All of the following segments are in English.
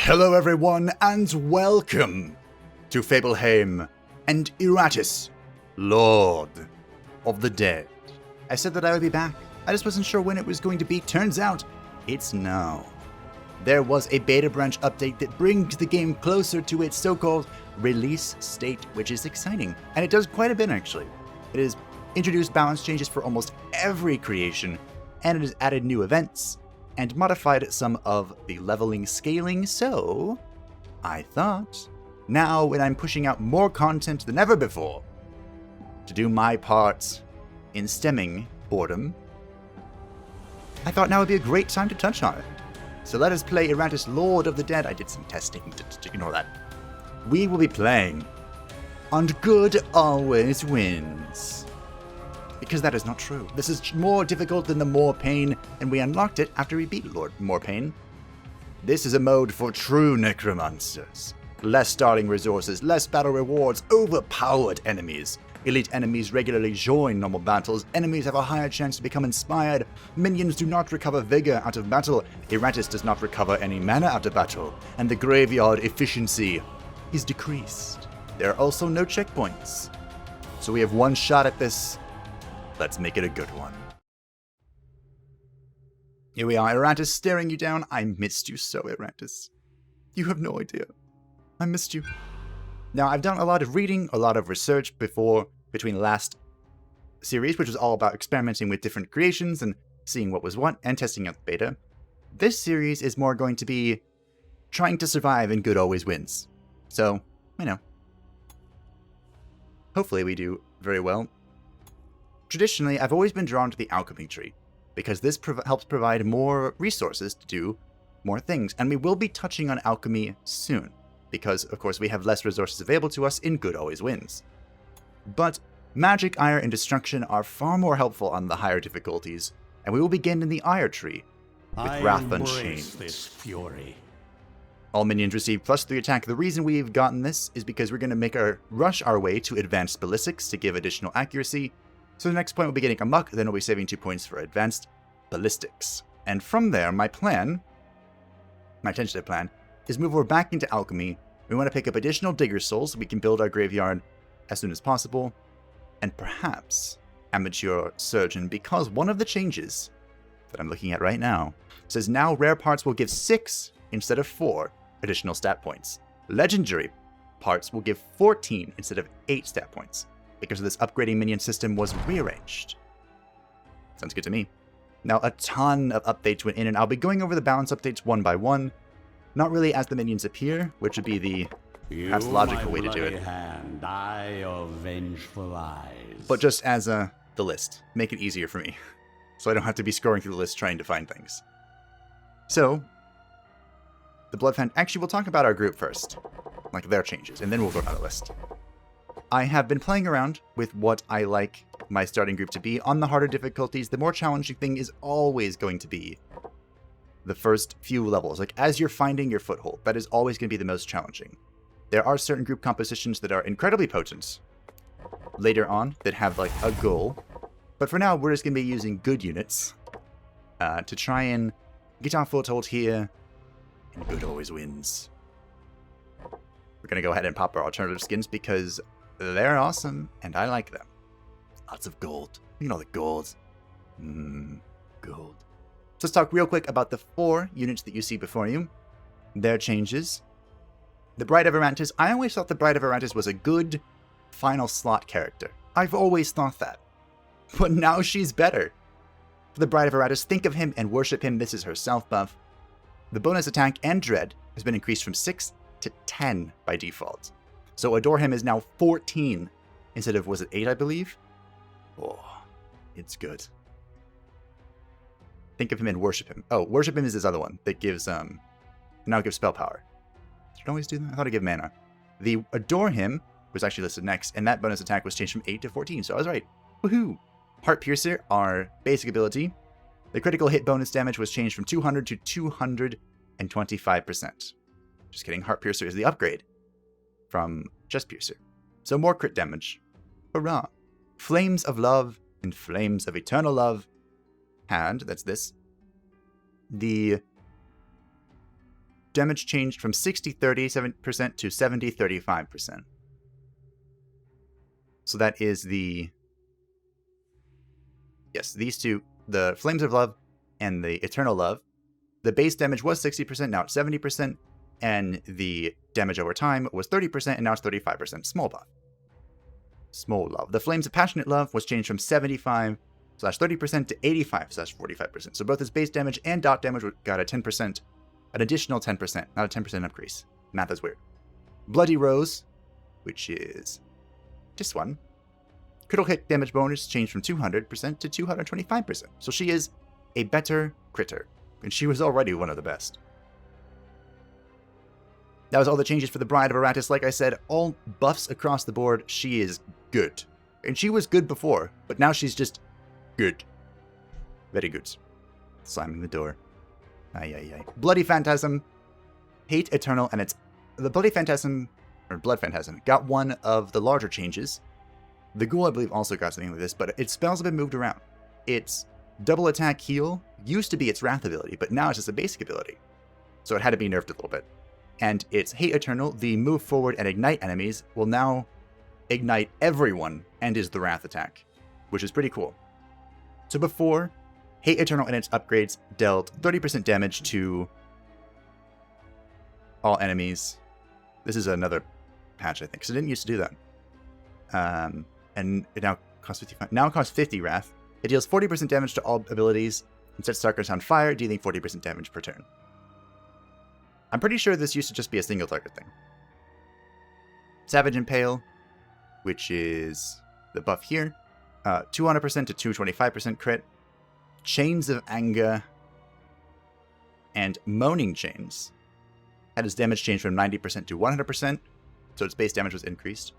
Hello everyone, and welcome to Fableheim and Iratus, Lord of the Dead. I said that I would be back. I just wasn't sure when it was going to be. Turns out, it's now. There was a beta branch update that brings the game closer to its so-called release state, which is exciting. And it does quite a bit, actually. It has introduced balance changes for almost every creation, and it has added new events, and modified some of the leveling scaling, so I thought, now when I'm pushing out more content than ever before, to do my part in stemming boredom, I thought now would be a great time to touch on it. So let us play Iratus, Lord of the Dead. I did some testing, to ignore that. We will be playing on gOoD always wins. Because that is not true. This is more difficult than the More Pain, and we unlocked it after we beat Lord More Pain. This is a mode for true necromancers. Less starting resources, less battle rewards, overpowered enemies. Elite enemies regularly join normal battles. Enemies have a higher chance to become inspired. Minions do not recover vigor out of battle. Iratus does not recover any mana out of battle. And the graveyard efficiency is decreased. There are also no checkpoints. So we have one shot at this. Let's make it a good one. Here we are, Iratus staring you down. I missed you so, Iratus. You have no idea. I missed you. Now, I've done a lot of reading, a lot of research between the last series, which was all about experimenting with different creations and seeing what was what, and testing out the beta. This series is more going to be trying to survive, and gOoD always wins. So, hopefully we do very well. Traditionally, I've always been drawn to the alchemy tree, because this helps provide more resources to do more things, and we will be touching on alchemy soon, because, of course, we have less resources available to us in gOoD always wins. But magic, ire, and destruction are far more helpful on the higher difficulties, and we will begin in the ire tree, with Wrath Unchained. This fury. All minions receive +3 attack. The reason we've gotten this is because we're going to rush our way to advanced ballistics to give additional accuracy. So the next point we'll be getting Amok, then we'll be saving 2 points for advanced ballistics. And from there, my tentative plan, is move over back into alchemy. We want to pick up additional digger souls so we can build our graveyard as soon as possible. And perhaps amateur surgeon, because one of the changes that I'm looking at right now says now rare parts will give 6 instead of 4 additional stat points. Legendary parts will give 14 instead of 8 stat points, because this upgrading minion system was rearranged. Sounds good to me. Now, a ton of updates went in, and I'll be going over the balance updates one by one. Not really as the minions appear, which would be the perhaps logical way to do it. Hand, eye of vengeful eyes. But just as the list. Make it easier for me, so I don't have to be scrolling through the list trying to find things. So, the Bloodhound. Actually, we'll talk about our group first, like their changes, and then we'll go down the list. I have been playing around with what I like my starting group to be. On the harder difficulties, the more challenging thing is always going to be the first few levels. Like, as you're finding your foothold, that is always going to be the most challenging. There are certain group compositions that are incredibly potent later on that have, like, a goal. But for now, we're just going to be using gOoD units to try and get our foothold here, and gOoD always wins. We're going to go ahead and pop our alternative skins because they're awesome, and I like them. Lots of gold. You know the gold. Gold. So let's talk real quick about the 4 units that you see before you. Their changes. The Bride of Iratus. I always thought the Bride of Iratus was a good final slot character. I've always thought that. But now she's better. For the Bride of Iratus, think of him and worship him. This is her self buff. The bonus attack and dread has been increased from 6 to 10 by default. So Adore Him is now 14 instead of, was it 8, I believe? Oh, it's good. Think of him and worship him. Oh, worship him is this other one that gives, now gives spell power. Did it always do that? I thought it gave mana. The Adore Him was actually listed next, and that bonus attack was changed from 8 to 14, so I was right. Woohoo! Heart Piercer, our basic ability. The critical hit bonus damage was changed from 200 to 225%. Just kidding, Heart Piercer is the upgrade from Chest Piercer. So more crit damage. Hurrah! Flames of Love and Flames of Eternal Love. And, that's this. The damage changed from 60-30% to 70-35%. So that is the... Yes, these two, the Flames of Love and the Eternal Love. The base damage was 60%, now it's 70%, and the damage over time was 30%, and now it's 35%. Small buff. Small love. The Flames of Passionate Love was changed from 75/30% to 85/45%. So both its base damage and dot damage got a 10%, an additional 10%, not a 10% increase. Math is weird. Bloody Rose, which is this one. Critical hit damage bonus changed from 200% to 225%. So she is a better critter, and she was already one of the best. That was all the changes for the Bride of Iratus. Like I said, all buffs across the board. She is good. And she was good before, but now she's just good. Very good. Slamming the door. Ay. Bloody Phantasm, Hate Eternal, and the Bloody Phantasm, or Blood Phantasm, got one of the larger changes. The Ghoul, I believe, also got something like this, but its spells have been moved around. Its double attack heal used to be its Wrath ability, but now it's just a basic ability. So it had to be nerfed a little bit. And its Hate Eternal, the move forward and ignite enemies, will now ignite everyone and is the Wrath attack, which is pretty cool. So before, Hate Eternal and its upgrades dealt 30% damage to all enemies. This is another patch, I think, because it didn't used to do that. And it now costs 55. Now it costs 50 Wrath. It deals 40% damage to all abilities and sets targets on fire, dealing 40% damage per turn. I'm pretty sure this used to just be a single target thing. Savage Impale, which is the buff here. 200% to 225% crit. Chains of Anger and Moaning Chains had its damage changed from 90% to 100%, so its base damage was increased.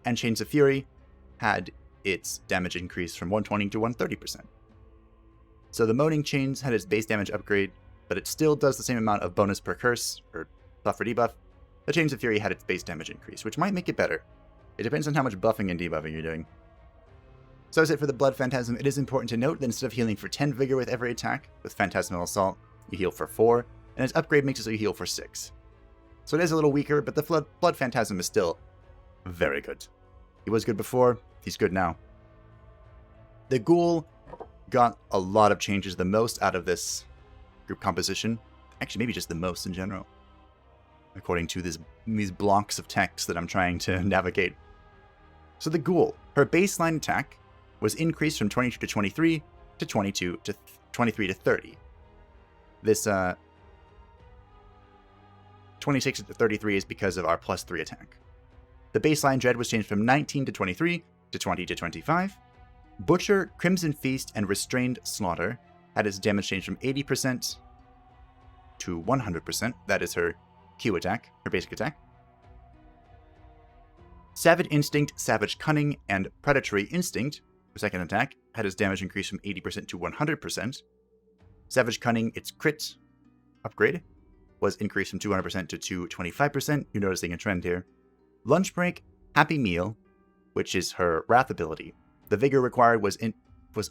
And Chains of Fury had its damage increased from 120 to 130%. So the Moaning Chains had its base damage upgrade, but it still does the same amount of bonus per curse, or buff or debuff. The Chains of Fury had its base damage increase, which might make it better. It depends on how much buffing and debuffing you're doing. So that's it for the Blood Phantasm. It is important to note that instead of healing for 10 vigor with every attack, with Phantasmal Assault, you heal for 4, and its upgrade makes it so you heal for 6. So it is a little weaker, but the Blood Phantasm is still very good. He was good before, he's good now. The Ghoul got a lot of changes, the most out of this group composition. Actually, maybe just the most in general, according to these blocks of text that I'm trying to navigate. So the Ghoul, her baseline attack was increased from 22 to 23 to 22 to 23 to 30. This 26 to 33 is because of our +3 attack. The baseline dread was changed from 19 to 23 to 20 to 25. Butcher, Crimson Feast, and Restrained Slaughter had its damage changed from 80% to 100%. That is her Q attack, her basic attack. Savage Instinct, Savage Cunning, and Predatory Instinct, her second attack, had its damage increased from 80% to 100%. Savage Cunning, its crit upgrade, was increased from 200% to 225%. You're noticing a trend here. Lunch Break, Happy Meal, which is her Wrath ability. The vigor required was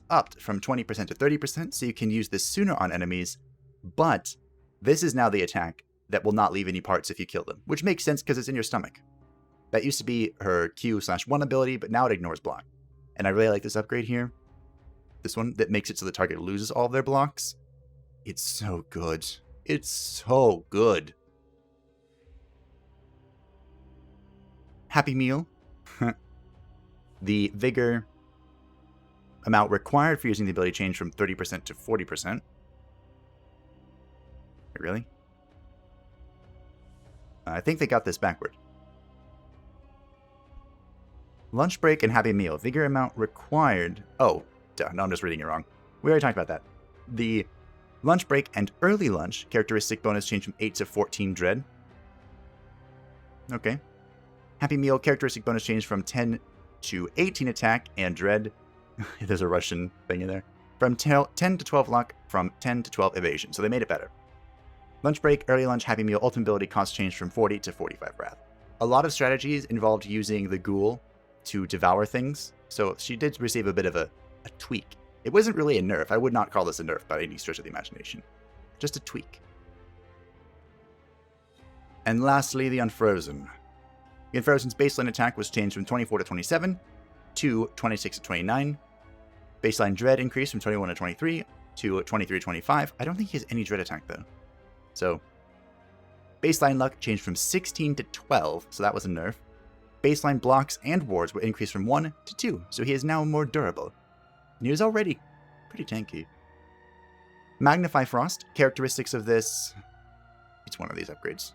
upped from 20% to 30%, so you can use this sooner on enemies, but this is now the attack that will not leave any parts if you kill them, which makes sense because it's in your stomach. That used to be her Q/1 ability, but now it ignores block. And I really like this upgrade here. This one that makes it so the target loses all of their blocks. It's so good. It's so good. Happy Meal. The vigor amount required for using the ability changed from 30% to 40%. Wait, really? I think they got this backward. Lunch Break and Happy Meal. Vigor amount required. Oh, duh. No, I'm just reading it wrong. We already talked about that. The Lunch Break and Early Lunch characteristic bonus changed from 8 to 14 Dread. Okay. Happy Meal characteristic bonus changed from 10 to 18 Attack and Dread. There's a Russian thing in there. From 10 to 12 Luck, from 10 to 12 Evasion. So they made it better. Lunch Break, Early Lunch, Happy Meal, ultimate ability cost changed from 40 to 45 Wrath. A lot of strategies involved using the Ghoul to devour things, so she did receive a bit of a tweak. It wasn't really a nerf. I would not call this a nerf by any stretch of the imagination. Just a tweak. And lastly, the Unfrozen. The Unfrozen's baseline attack was changed from 24 to 27 to 26 to 29. Baseline Dread increased from 21 to 23 to 23 to 25. I don't think he has any Dread attack though. So, baseline Luck changed from 16 to 12, so that was a nerf. Baseline blocks and wards were increased from 1 to 2, so he is now more durable. And he was already pretty tanky. Magnify Frost, characteristics of this... It's one of these upgrades.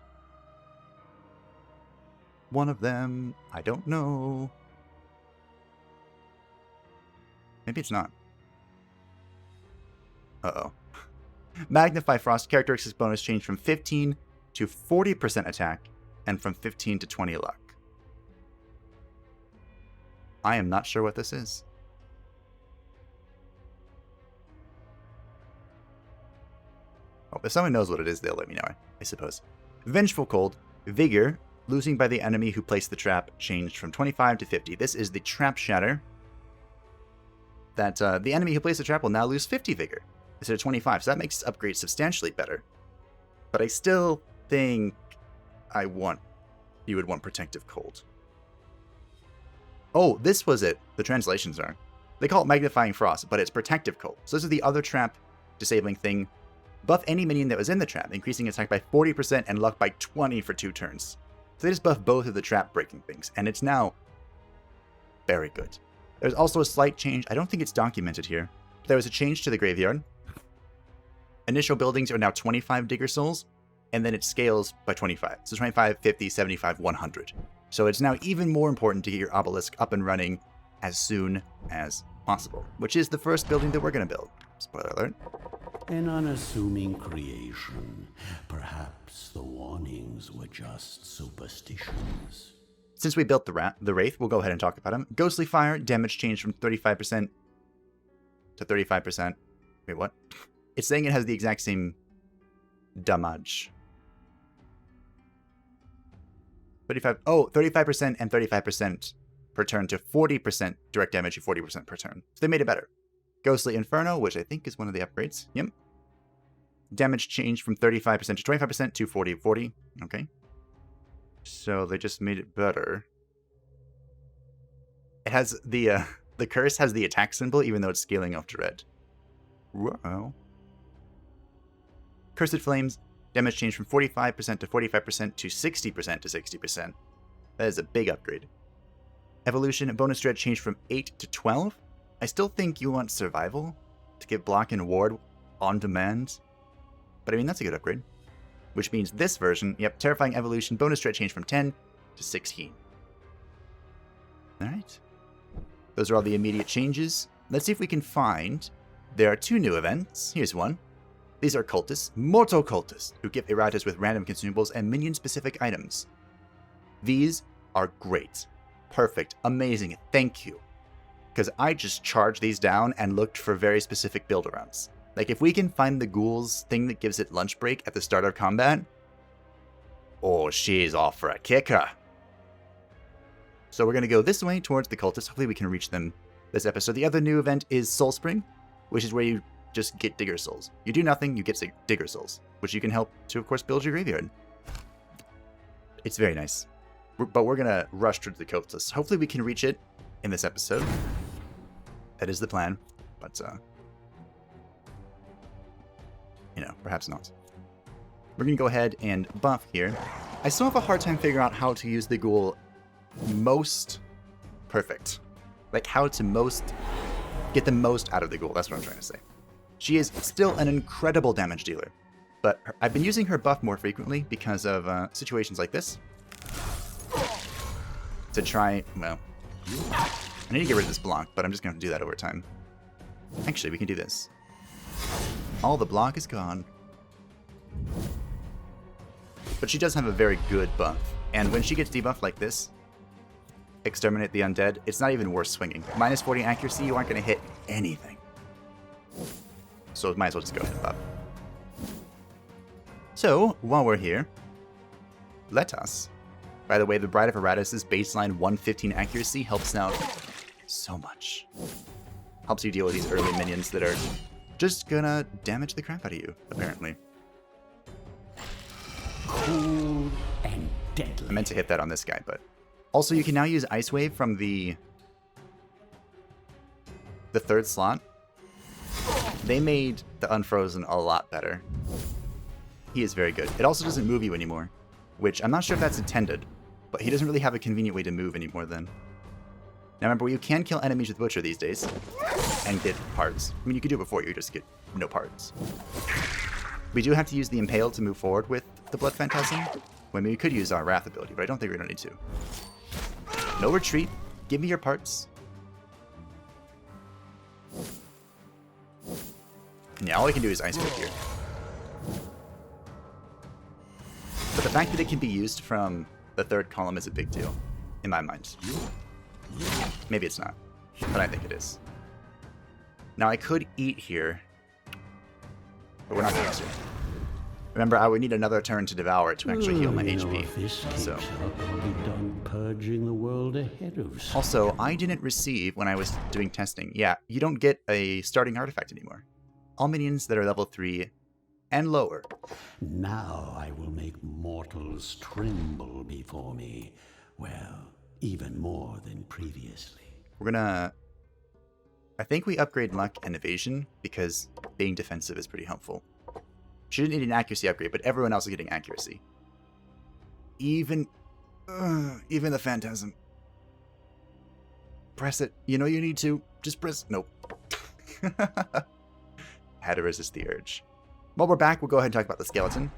One of them, I don't know. Maybe it's not. Uh-oh. Magnify Frost, characteristics bonus changed from 15 to 40% attack, and from 15 to 20 luck. I am not sure what this is. Oh, if someone knows what it is, they'll let me know, I suppose. Vengeful Cold, Vigor, losing by the enemy who placed the trap, changed from 25 to 50. This is the Trap Shatter. That the enemy who placed the trap will now lose 50 Vigor instead of 25, so that makes this upgrade substantially better. But I still think you would want Protective Cold. Oh, this was it. The translations are. They call it Magnifying Frost, but it's Protective Cold. So this is the other trap disabling thing. Buff any minion that was in the trap, increasing attack by 40% and luck by 20 for 2 turns. So they just buff both of the trap breaking things, and it's now very good. There's also a slight change. I don't think it's documented here. But there was a change to the graveyard. Initial buildings are now 25 Digger Souls, and then it scales by 25. So 25, 50, 75, 100. So it's now even more important to get your obelisk up and running as soon as possible, which is the first building that we're going to build. Spoiler alert. An unassuming creation. Perhaps the warnings were just superstitions. Since we built the Wraith, we'll go ahead and talk about him. Ghostly Fire, damage changed from 35% to 35%. Wait, what? It's saying it has the exact same damage. 35% and 35% per turn to 40% direct damage and 40% per turn. So they made it better. Ghostly Inferno, which I think is one of the upgrades. Yep. Damage changed from 35% to 25% to 40-40. Okay. So they just made it better. It has the curse has the attack symbol, even though it's scaling off to red. Whoa. Cursed Flames, damage changed from 45% to 45% to 60% to 60%. That is a big upgrade. Evolution, bonus dread changed from 8 to 12. I still think you want Survival to give block and ward on demand. But I mean, that's a good upgrade. Which means this version, yep, Terrifying Evolution, bonus dread changed from 10 to 16. Alright. Those are all the immediate changes. Let's see if we can find... There are 2 new events. Here's one. These are Cultists, Mortal Cultists, who give Iratus with random consumables and minion-specific items. These are great. Perfect. Amazing. Thank you. Because I just charged these down and looked for very specific build-arounds. Like, if we can find the ghouls thing that gives it lunch break at the start of combat, oh, she's off for a kicker. So we're going to go this way towards the Cultists. Hopefully we can reach them this episode. The other new event is Soul Spring, which is where you just get Digger Souls. You do nothing, you get Digger Souls, which you can help to, of course, build your graveyard. It's very nice. But we're going to rush towards the Cultists. Hopefully we can reach it in this episode. That is the plan, but, perhaps not. We're going to go ahead and buff here. I still have a hard time figuring out how to use the ghoul most perfect. Like, how to get the most out of the ghoul, that's what I'm trying to say. She is still an incredible damage dealer, but I've been using her buff more frequently because of situations like this. To try, well, I need to get rid of this block, but I'm just going to do that over time. Actually, we can do this. All the block is gone. But she does have a very good buff. And when she gets debuffed like this, Exterminate the Undead, it's not even worth swinging. Minus 40 accuracy, you aren't going to hit anything. So might as well just go ahead and buff. So, while we're here, let us... By the way, the Bride of Iratus' baseline 115 accuracy helps out so much. Helps you deal with these early minions that are just gonna damage the crap out of you, apparently. Cool deadly. I meant to hit that on this guy, but... Also, you can now use Ice Wave from the third slot. They made the Unfrozen a lot better. He is very good. It also doesn't move you anymore, which I'm not sure if that's intended, but he doesn't really have a convenient way to move anymore then. Now remember, you can kill enemies with Butcher these days and get parts. I mean, you could do it before, you just get no parts. We do have to use the Impale to move forward with the Blood Phantasm. Well, we could use our Wrath ability, but I don't think we're going to need to. No retreat. Give me your parts. Yeah, all I can do is Ice Wave here. But the fact that it can be used from the third column is a big deal, in my mind. Maybe it's not, but I think it is. Now I could eat here, but we're not going to. Remember, I would need another turn to devour to actually heal my HP. So. I'll be done purging the world ahead of us. Also, I didn't receive, when I was doing testing, yeah, you don't get a starting artifact anymore. All minions that are level 3 and lower. Now I will make mortals tremble before me. Well, even more than previously. We're gonna... I think we upgrade luck and evasion, because being defensive is pretty helpful. She didn't need an accuracy upgrade, but everyone else is getting accuracy. Even the Phantasm. Press it. You know you need to. Just press... Nope. Had to resist the urge. While we're back, we'll go ahead and talk about the skeleton.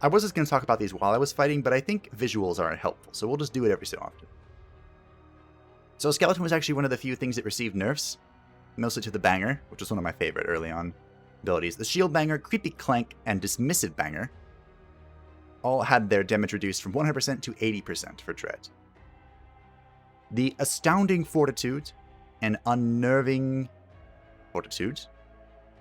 I was just going to talk about these while I was fighting, but I think visuals aren't helpful, so we'll just do it every so often. So skeleton was actually one of the few things that received nerfs, mostly to the banger, which was one of my favorite early on abilities. The shield banger, creepy clank, and dismissive banger all had their damage reduced from 100% to 80% for dread. The astounding fortitude and unnerving fortitude.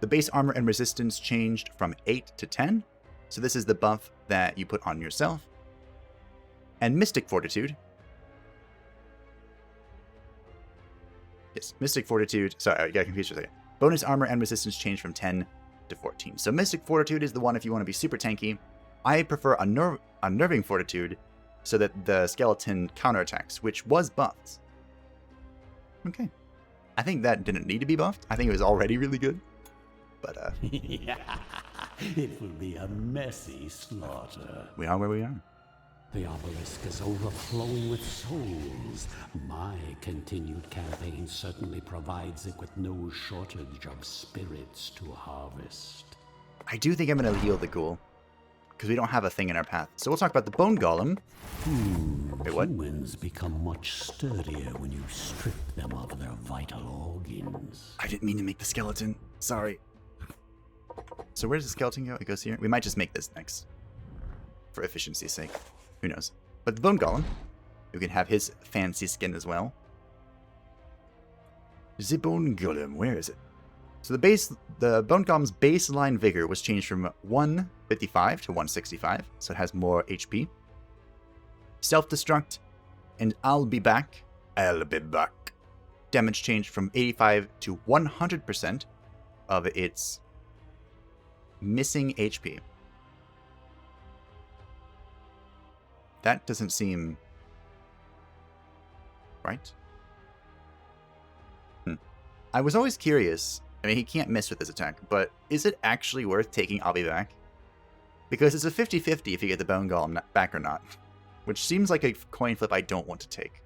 The base armor and resistance changed from 8 to 10, so this is the buff that you put on yourself. And Mystic Fortitude. Yes, Mystic Fortitude. Sorry, I got confused for a second. Bonus armor and resistance changed from 10 to 14. So Mystic Fortitude is the one if you want to be super tanky. I prefer Unnerving Fortitude so that the skeleton counterattacks, which was buffed. Okay. I think that didn't need to be buffed. I think it was already really good. But, It will be a messy slaughter. We are where we are. The obelisk is overflowing with souls. My continued campaign certainly provides it with no shortage of spirits to harvest. I do think I'm going to heal the ghoul, because we don't have a thing in our path. So we'll talk about the bone golem. Wait, what? Humans become much sturdier when you strip them of their vital organs. I didn't mean to make the skeleton. Sorry. So where does the skeleton go? It goes here. We might just make this next, for efficiency's sake. Who knows? But the bone golem, you can have his fancy skin as well. The bone golem, where is it? So the bone golem's baseline vigor was changed from 155 to 165, so it has more HP. Self-destruct, and I'll be back. Damage changed from 85 to 100% of its missing HP. That doesn't seem right. I was always curious. I mean, he can't miss with this attack, but is it actually worth taking I'll be back? Because it's a 50-50 if you get the bone golem back or not, which seems like a coin flip I don't want to take.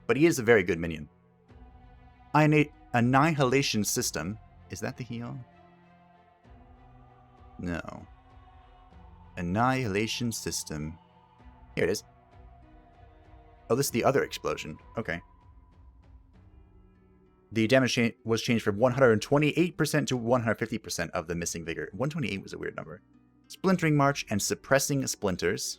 But he is a very good minion. Annihilation System. Is that the heal? No. Annihilation System. Here it is. Oh, this is the other explosion. Okay. The damage was changed from 128% to 150% of the missing vigor. 128 was a weird number. Splintering March and Suppressing Splinters,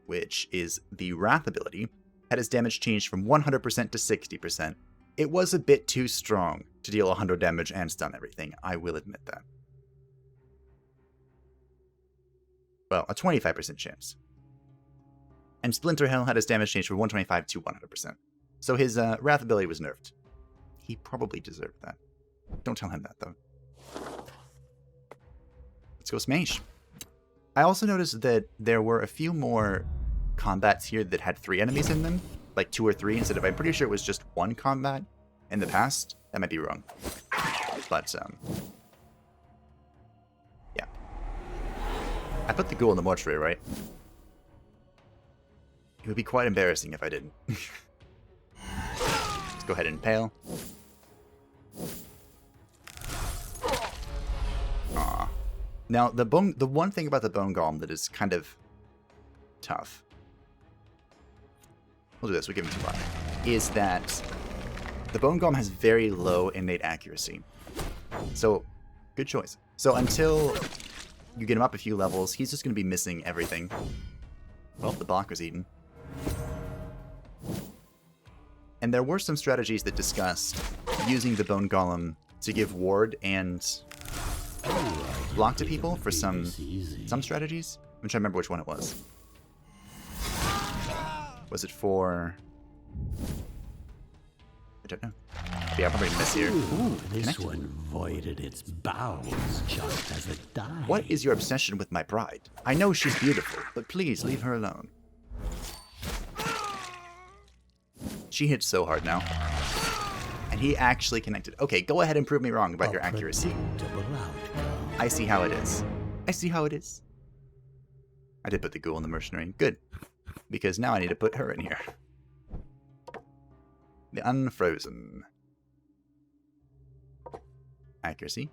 which is the Wrath ability, had its damage changed from 100% to 60%. It was a bit too strong to deal 100 damage and stun everything. I will admit that. Well, a 25% chance. And Splinter Hell had his damage changed from 125 to 100%. So his Wrath ability was nerfed. He probably deserved that. Don't tell him that, though. Let's go smash. I also noticed that there were a few more combats here that had 3 enemies in them, like 2 or 3 instead of, I'm pretty sure it was just 1 combat in the past. That might be wrong. But, yeah. I put the ghoul in the mortuary, right? It would be quite embarrassing if I didn't. Let's go ahead and impale. Aw. Now, the one thing about the bone golem that is kind of tough, we'll do this, we'll give him 2 luck, is that the bone golem has very low innate accuracy. So, good choice. So until you get him up a few levels, he's just going to be missing everything. Well, the block was eaten. And there were some strategies that discussed using the bone golem to give ward and block to people for some strategies. I'm trying to remember which one it was. Was it for... I don't know. Yeah, I'll probably miss here. Ooh, this one voided its bowels just as it died. What is your obsession with my bride? I know she's beautiful, but please leave her alone. She hits so hard now. And he actually connected. Okay, go ahead and prove me wrong about your accuracy. I see how it is. I see how it is. I did put the ghoul in the mercenary. Good. Because now I need to put her in here. The Unfrozen. Accuracy.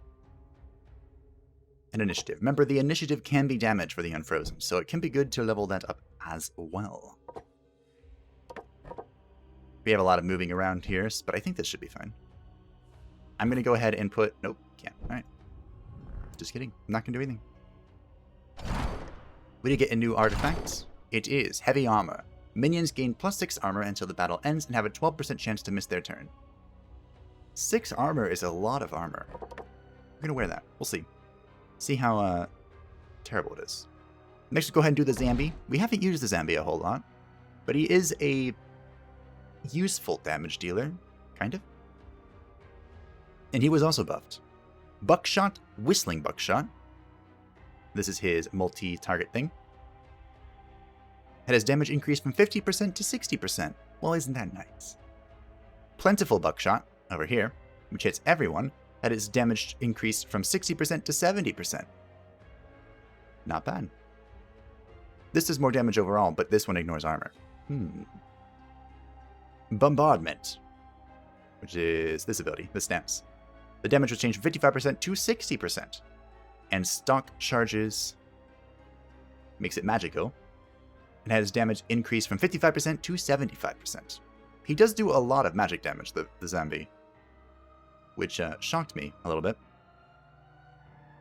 And initiative. Remember, the initiative can be damage for the Unfrozen, so it can be good to level that up as well. We have a lot of moving around here, but I think this should be fine. I'm going to go ahead and put... Nope, can't. Alright. Just kidding. I'm not going to do anything. We did get a new artifact. It is Heavy Armor. Minions gain +6 armor until the battle ends and have a 12% chance to miss their turn. 6 armor is a lot of armor. I'm going to wear that. We'll see. See how terrible it is. Next, we'll go ahead and do the Zambi. We haven't used the Zambi a whole lot, but he is a useful damage dealer, kind of. And he was also buffed. Buckshot, Whistling Buckshot. This is his multi-target thing. Had his damage increased from 50% to 60%. Well, isn't that nice? Plentiful Buckshot, over here, which hits everyone, had its damage increased from 60% to 70%. Not bad. This does more damage overall, but this one ignores armor. Bombardment, which is this ability, the snaps. The damage was changed from 55% to 60%. And stock charges makes it magical, and has damage increased from 55% to 75%. He does do a lot of magic damage, the Zambi, which shocked me a little bit.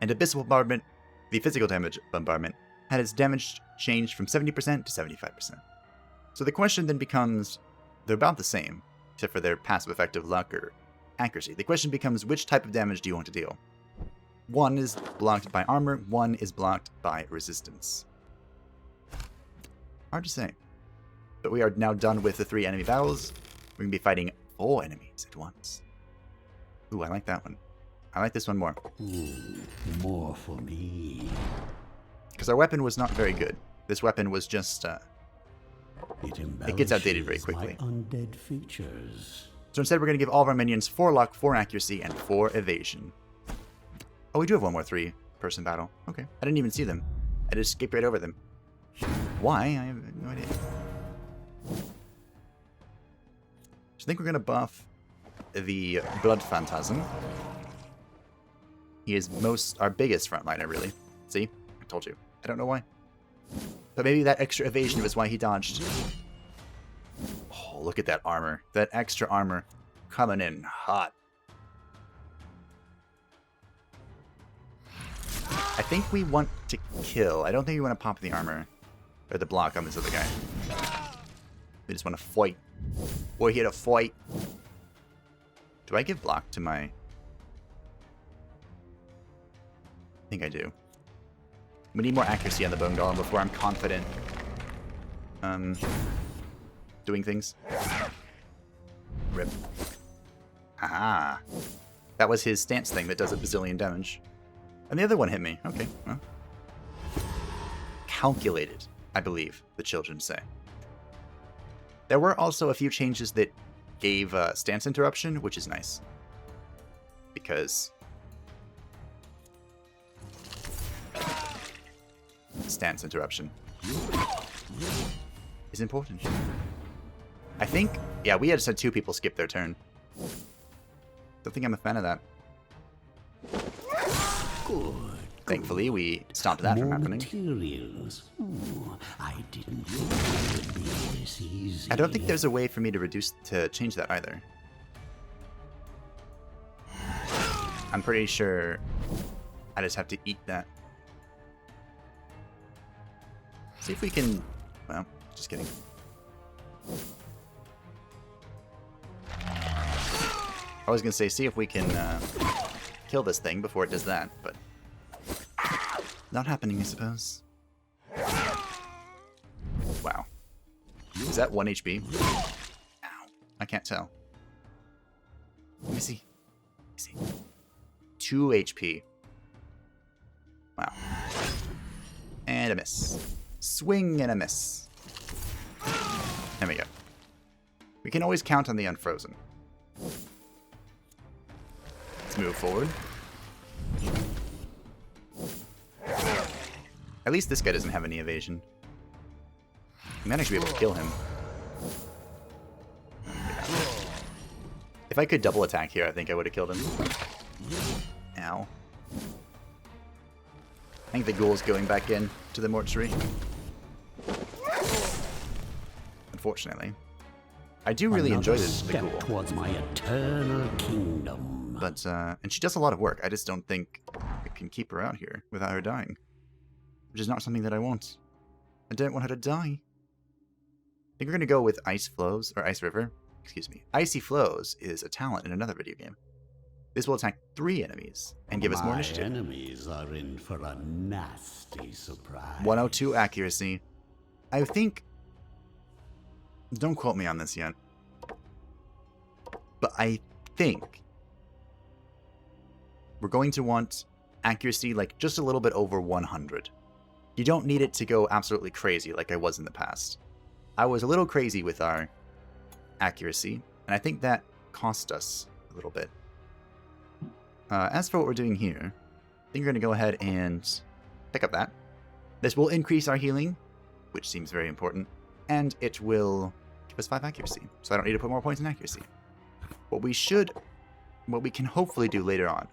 And Abyssal Bombardment, the physical damage bombardment, had its damage changed from 70% to 75%. So the question then becomes, they're about the same, except for their passive effect of luck or accuracy. The question becomes, which type of damage do you want to deal? One is blocked by armor, one is blocked by resistance. Hard to say. But we are now done with the 3 enemy battles. We're going to be fighting 4 enemies at once. Ooh, I like that one. I like this one more. More for me. Because our weapon was not very good. This weapon was just... it gets outdated very quickly. My undead features. So instead we're going to give all of our minions 4 luck, 4 accuracy, and 4 evasion. Oh, we do have one more 3-person battle. Okay. I didn't even see them. I just skipped right over them. Why? I have no idea. So I think we're going to buff the Blood Phantasm. He is our biggest frontliner, really. See? I told you. I don't know why. But maybe that extra evasion was why he dodged. Oh, look at that armor. That extra armor coming in hot. I think we want to kill. I don't think we want to pop the armor. Or the block on this other guy. We just want to fight. We're here to fight. Do I give block to my... I think I do. We need more accuracy on the bone golem before I'm confident doing things. Rip. Haha. That was his stance thing that does a bazillion damage. And the other one hit me. Okay, well. calculated, I believe the children say. There were also a few changes that gave stance interruption, which is nice. Because stance interruption is important. I think, yeah, we had said 2 people skip their turn. Don't think I'm a fan of that. Good. Thankfully, we stopped that from happening. Materials. I didn't think it would be this easy. I don't think there's a way for me to change that either. I'm pretty sure I just have to eat that. See if we can... Well, just kidding. I was going to say, see if we can kill this thing before it does that, but... Not happening, I suppose. Wow. Is that 1 HP? Ow. I can't tell. Let me see. 2 HP. Wow. And a miss. Swing and a miss. There we go. We can always count on the unfrozen. Let's move forward. At least this guy doesn't have any evasion. I might actually be able to kill him. If I could double attack here, I think I would have killed him. Ow. I think the ghoul's going back in to the mortuary. Unfortunately. I do really enjoy the ghoul. Towards my eternal kingdom. But, and she does a lot of work. I just don't think I can keep her out here without her dying. Which is not something that I want. I don't want her to die. I think we're going to go with Ice Flows, or Ice River. Excuse me. Icy Flows is a talent in another video game. This will attack 3 enemies and give us more initiative. Enemies are in for a nasty surprise. 102 accuracy. I think... Don't quote me on this yet. But I think we're going to want accuracy like just a little bit over 100. You don't need it to go absolutely crazy like I was in the past. I was a little crazy with our accuracy, and I think that cost us a little bit. As for what we're doing here, I think we're going to go ahead and pick up that. This will increase our healing, which seems very important, and it will give us 5 accuracy, so I don't need to put more points in accuracy. What we can hopefully do later on,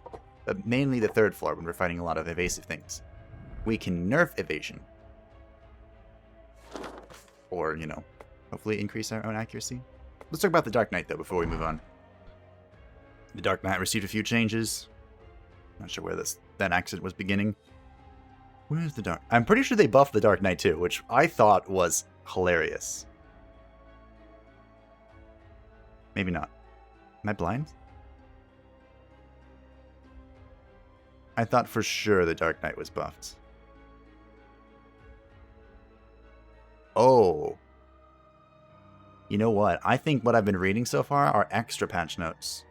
but mainly the 3rd floor when we're fighting a lot of evasive things, we can nerf evasion. Or, you know, hopefully increase our own accuracy. Let's talk about the Dark Knight, though, before we move on. The Dark Knight received a few changes. Not sure where that accident was beginning. Where's the Dark... I'm pretty sure they buffed the Dark Knight, too, which I thought was hilarious. Maybe not. Am I blind? I thought for sure the Dark Knight was buffed. Oh. You know what? I think what I've been reading so far are extra patch notes.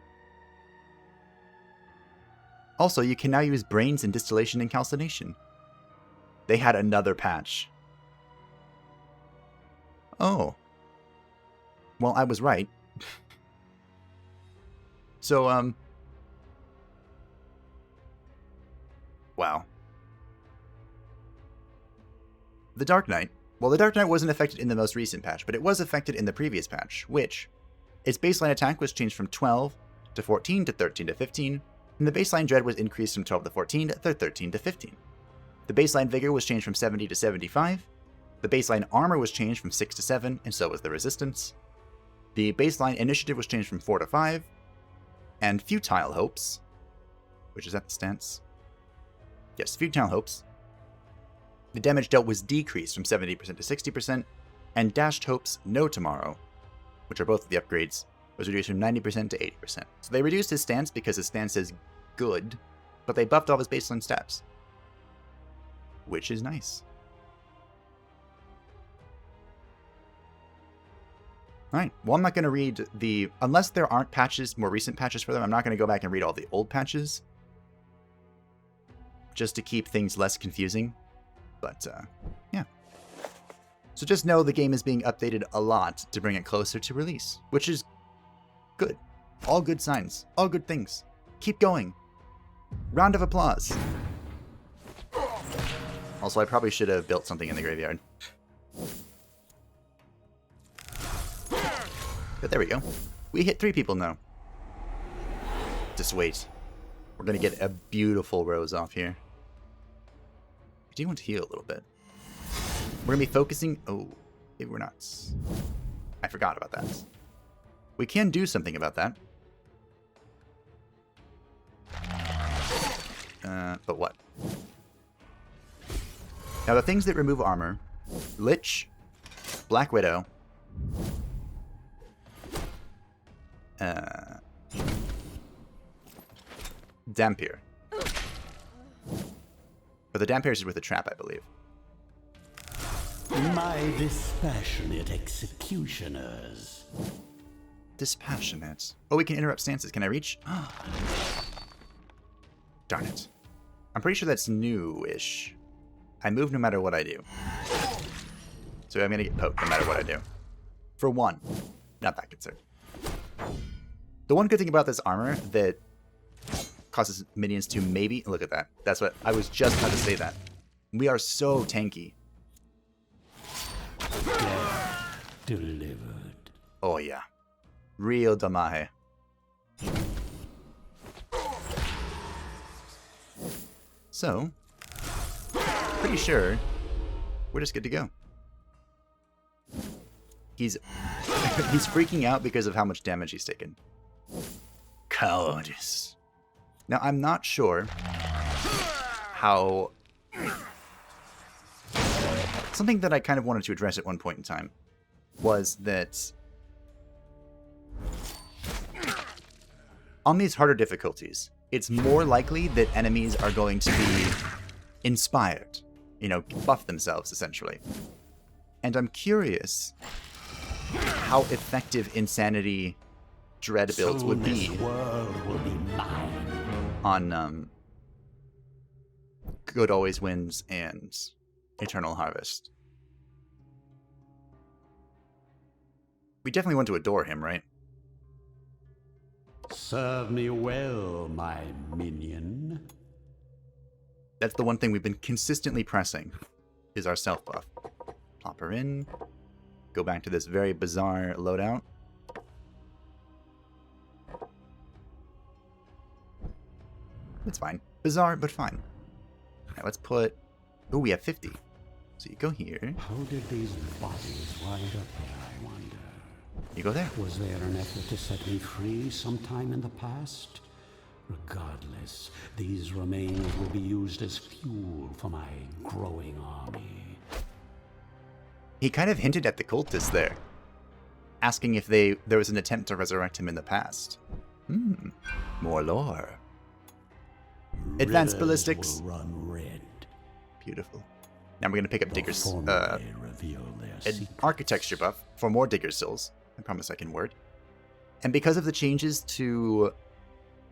Also, you can now use brains in distillation and calcination. They had another patch. Oh. Well, I was right. So, wow. The Dark Knight. Well, the Dark Knight wasn't affected in the most recent patch, but it was affected in the previous patch, which, its baseline attack was changed from 12 to 14 to 13 to 15, and the baseline dread was increased from 12 to 14 to 13 to 15. The baseline vigor was changed from 70 to 75, the baseline armor was changed from 6 to 7, and so was the resistance. The baseline initiative was changed from 4 to 5, and Futile Hopes, which is at the stance. Yes, Futile Hopes. The damage dealt was decreased from 70% to 60%, and Dashed Hopes No Tomorrow, which are both of the upgrades, was reduced from 90% to 80%. So they reduced his stance because his stance is good, but they buffed all his baseline stats, which is nice. Alright, well, I'm not going to read the... Unless there aren't patches, more recent patches for them, I'm not going to go back and read all the old patches, just to keep things less confusing. But, yeah. So just know the game is being updated a lot to bring it closer to release, which is good. All good signs. All good things. Keep going. Round of applause. Also, I probably should have built something in the graveyard. But there we go. We hit 3 people now. Just wait. We're going to get a beautiful rose off here. I do want to heal a little bit. We're going to be focusing... Oh, maybe we're not. I forgot about that. We can do something about that. But what? Now, the things that remove armor... Lich, Black Widow... Dampier. But the Dampier is with a trap, I believe. My dispassionate executioners. Dispassionate. Oh, we can interrupt stances. Can I reach? Darn it. I'm pretty sure that's new-ish. I move no matter what I do. So I'm going to get poked no matter what I do. For one. Not that concerned. The one good thing about this armor that causes minions to maybe... Look at that. That's what... I was just about to say that. We are so tanky. Delivered. Oh, yeah. Real damahe. So, pretty sure we're just good to go. He's freaking out because of how much damage he's taken. Cowardice. Now, I'm not sure how... Something that I kind of wanted to address at one point in time was that on these harder difficulties, it's more likely that enemies are going to be inspired, you know, buff themselves, essentially. And I'm curious how effective Insanity Dread builds would be on Good Always Wins and Eternal Harvest. We definitely want to adore him, right? Serve me well, my minion. That's the one thing we've been consistently pressing, is our self buff. Plop her in. Go back to this very bizarre loadout. It's fine. Bizarre, but fine. Alright, let's put... Oh, we have 50. So you go here. How did these bodies wind up here, I wonder? You go there. Was there an effort to set me free sometime in the past? Regardless, these remains will be used as fuel for my growing army. He kind of hinted at the cultists there, asking if there was an attempt to resurrect him in the past. More lore. Advanced ballistics. Will run red. Beautiful. Now we're going to pick up Digger's reveal their an architecture buff for more Digger Souls. I promise I can word. And because of the changes to,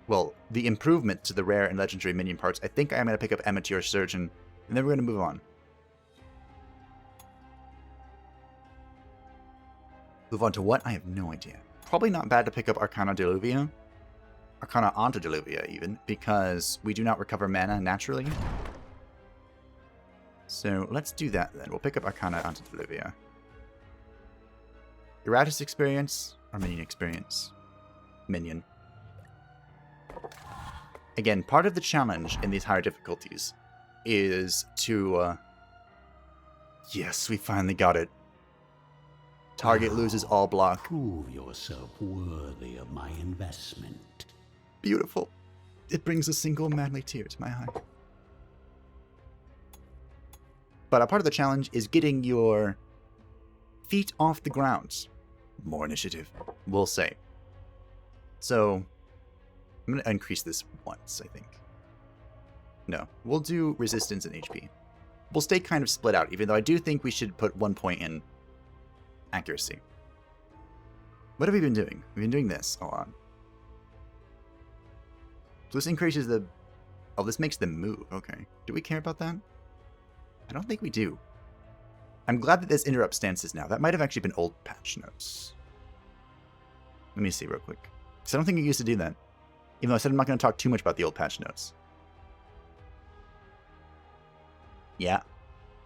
well, the improvement to the rare and legendary minion parts, I think I'm going to pick up Amateur Surgeon, and then we're going to move on. Move on to what? I have no idea. Probably not bad to pick up Arcana Diluvia. Arcana Antediluvium, even, because we do not recover mana naturally. So let's do that then. We'll pick up Arcana Antediluvium. Iratus experience or minion experience? Minion. Again, part of the challenge in these higher difficulties is to... yes, we finally got it. Target loses all block. Prove yourself worthy of my investment. Beautiful. It brings a single manly tear to my eye. But a part of the challenge is getting your feet off the ground. More initiative, we'll say. So, I'm going to increase this once, I think. No, we'll do resistance and HP. We'll stay kind of split out, even though I do think we should put 1 point in accuracy. What have we been doing? We've been doing this a lot. So this increases the... Oh, this makes them move. Okay. Do we care about that? I don't think we do. I'm glad that there's interrupt stances now. That might have actually been old patch notes. Let me see real quick. Because I don't think you used to do that. Even though I said I'm not going to talk too much about the old patch notes. Yeah.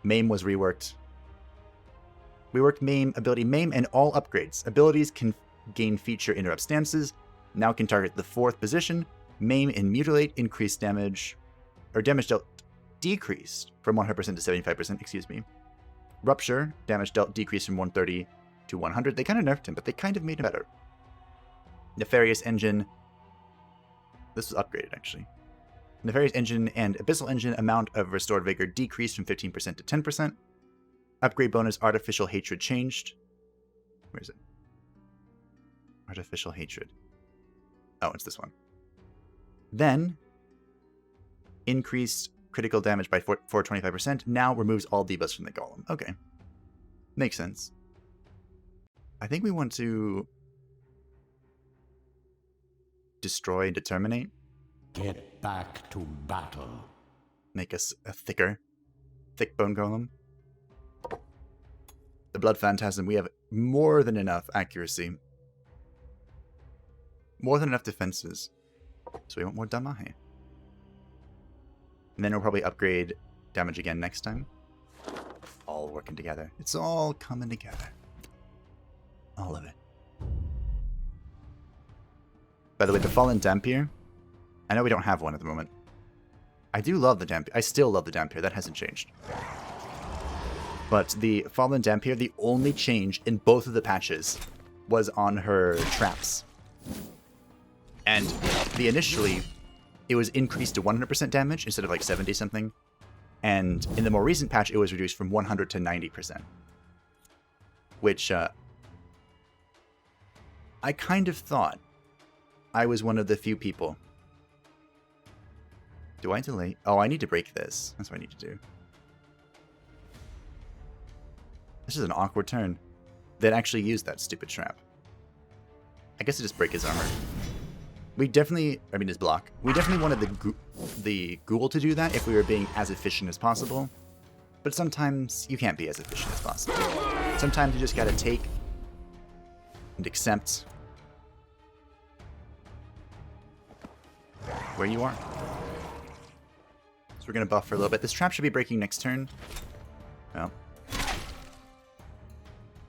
MAME was reworked. We worked MAME, ability MAME, and all upgrades. Abilities can gain feature interrupt stances. Now can target the 4th position. MAME and Mutilate increased damage, or damage dealt decreased from 100% to 75%, excuse me. Rupture, damage dealt decreased from 130 to 100. They kind of nerfed him, but they kind of made him better. Nefarious Engine. This was upgraded, actually. Nefarious Engine and Abyssal Engine amount of restored vigor decreased from 15% to 10%. Upgrade bonus Artificial Hatred changed. Where is it? Artificial Hatred. Oh, it's this one. Then, increased critical damage by 425%. Now removes all debuffs from the golem. Okay. Makes sense. I think we want to destroy and determinate. Get back to battle. Make us a thick bone golem. The Blood Phantasm, we have more than enough accuracy. More than enough defenses. So we want more Damahe. And then we'll probably upgrade damage again next time. All working together. It's all coming together. All of it. By the way, the Fallen Dampier. I know we don't have one at the moment. I do love the Dampier. I still love the Dampier. That hasn't changed. But the Fallen Dampier, the only change in both of the patches was on her traps. And initially, it was increased to 100% damage instead of like 70 something. And in the more recent patch, it was reduced from 100 to 90%. Which, I kind of thought I was one of the few people. Do I delay? Oh, I need to break this. That's what I need to do. This is an awkward turn. That actually used that stupid trap. I guess I just break his armor. We definitely, I mean his block. We definitely wanted the ghoul to do that if we were being as efficient as possible. But sometimes you can't be as efficient as possible. Sometimes you just gotta take and accept where you are. So we're gonna buff for a little bit. This trap should be breaking next turn. Well,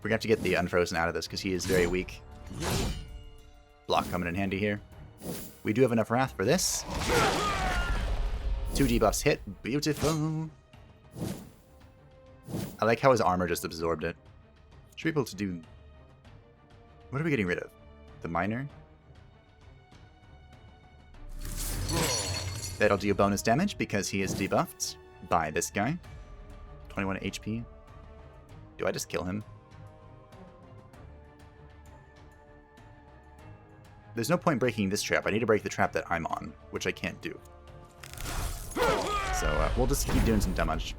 we're gonna have to get the Unfrozen out of this because he is very weak. Block coming in handy here. We do have enough Wrath for this. 2 debuffs hit. Beautiful. I like how his armor just absorbed it. Should be able to do... What are we getting rid of? The Miner? That'll do bonus damage because he is debuffed by this guy. 21 HP. Do I just kill him? There's no point breaking this trap. I need to break the trap that I'm on, which I can't do. So we'll just keep doing some damage.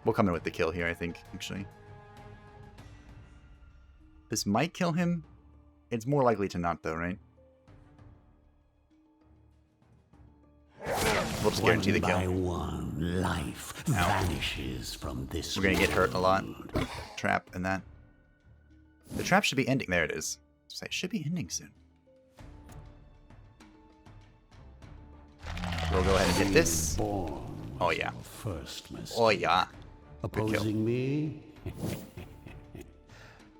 We'll come in with the kill here, I think, actually. This might kill him. It's more likely to not, though, right? We'll just guarantee the kill. One by one, life vanishes from this. We're gonna get hurt a lot. Trap and that. The trap should be ending. There it is. It should be ending soon. We'll go ahead and get this. Oh yeah. Oh yeah. Opposing me?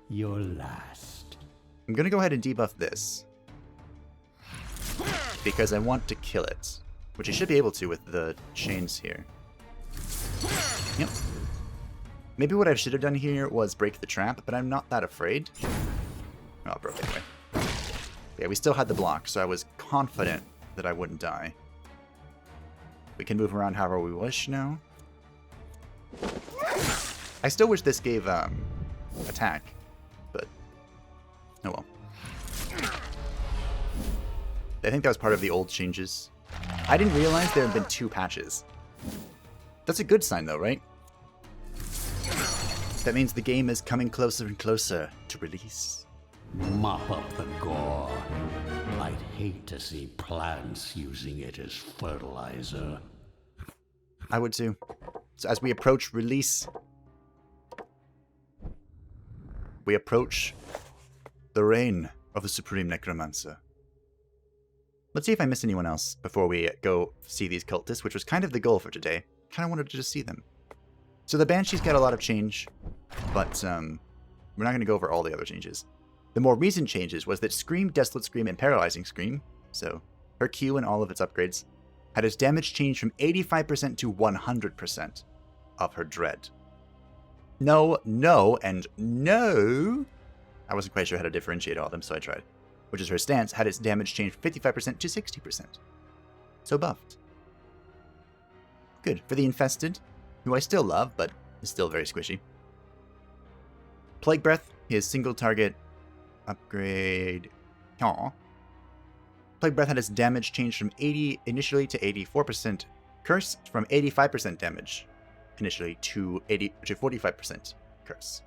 You're last. I'm gonna go ahead and debuff this. Because I want to kill it. Which I should be able to with the chains here. Yep. Maybe what I should have done here was break the trap, but I'm not that afraid. Oh, I broke it anyway. Yeah, we still had the block, so I was confident that I wouldn't die. We can move around however we wish now. I still wish this gave attack, but oh well. I think that was part of the old changes. I didn't realize there had been 2 patches. That's a good sign though, right? That means the game is coming closer and closer to release. Mop up the gore. I'd hate to see plants using it as fertilizer. I would too. So as we approach release, we approach the reign of the Supreme Necromancer. Let's see if I missed anyone else before we go see these cultists, which was kind of the goal for today. Kind of wanted to just see them. So the Banshee's got a lot of change, but we're not going to go over all the other changes. The more recent changes was that Scream, Desolate Scream, and Paralyzing Scream, so her Q and all of its upgrades, had its damage changed from 85% to 100% of her dread. No, no, and no! I wasn't quite sure how to differentiate all of them, so I tried. Which is her stance, had its damage changed from 55% to 60%. So buffed. Good. For the Infested, who I still love, but is still very squishy. Plague Breath, his single target upgrade. Aww. Plague Breath had its damage changed from 80 initially to 84%. Curse from 85% damage initially to 45% curse.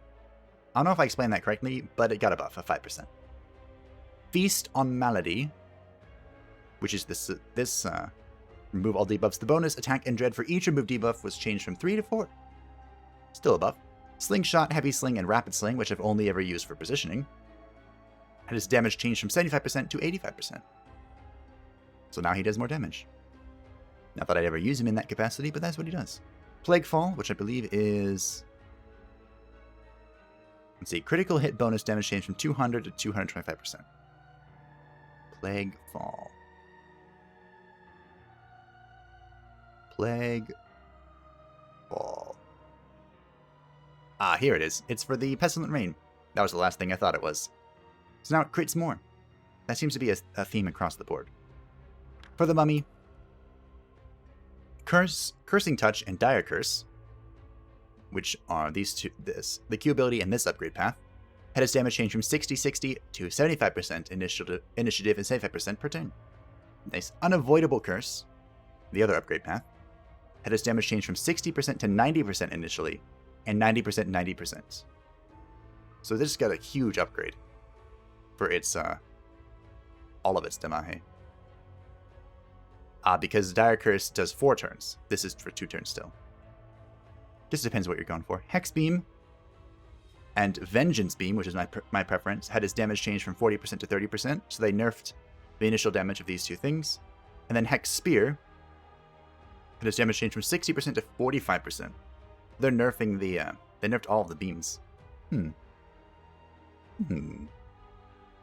I don't know if I explained that correctly, but it got a buff of 5%. Feast on Malady, which is this remove all debuffs. The bonus attack and dread for each removed debuff was changed from 3 to 4. Still a buff. Slingshot, Heavy Sling, and Rapid Sling, which I've only ever used for positioning, had his damage changed from 75% to 85%. So now he does more damage. Not that I'd ever use him in that capacity, but that's what he does. Plague Fall, which I believe is... Let's see, critical hit bonus damage changed from 200 to 225%. Plague Fall. Plague Fall. Ah, here it is. It's for the Pestilent Rain. That was the last thing I thought it was. So now it crits more. That seems to be a theme across the board. For the Mummy, Cursing Touch and Dire Curse, which are these two, the Q ability and this upgrade path, had its damage change from 60-60 to 75% initiative and 75% per turn. Nice. Unavoidable Curse, the other upgrade path, had its damage change from 60% to 90% initially, and 90% 90%. So this got a huge upgrade for its all of its Damahe. Because Dire Curse does 4 turns. This is for 2 turns still. Just depends what you're going for. Hex Beam and Vengeance Beam, which is my preference, had its damage changed from 40% to 30%, so they nerfed the initial damage of these two things. And then Hex Spear had its damage changed from 60% to 45%. They're nerfing they nerfed all of the beams. The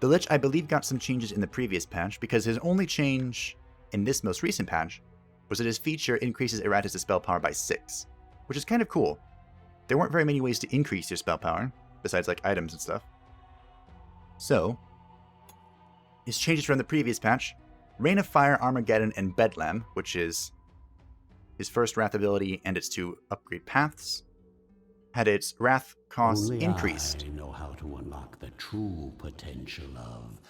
Lich, I believe, got some changes in the previous patch, because his only change in this most recent patch was that his feature increases Iratus' spell power by 6, which is kind of cool. There weren't very many ways to increase your spell power, besides like items and stuff. So, his changes from the previous patch, Rain of Fire, Armageddon, and Bedlam, which is his first Wrath ability and its 2 upgrade paths, had its Wrath cost increased. I know how to unlock the true potential of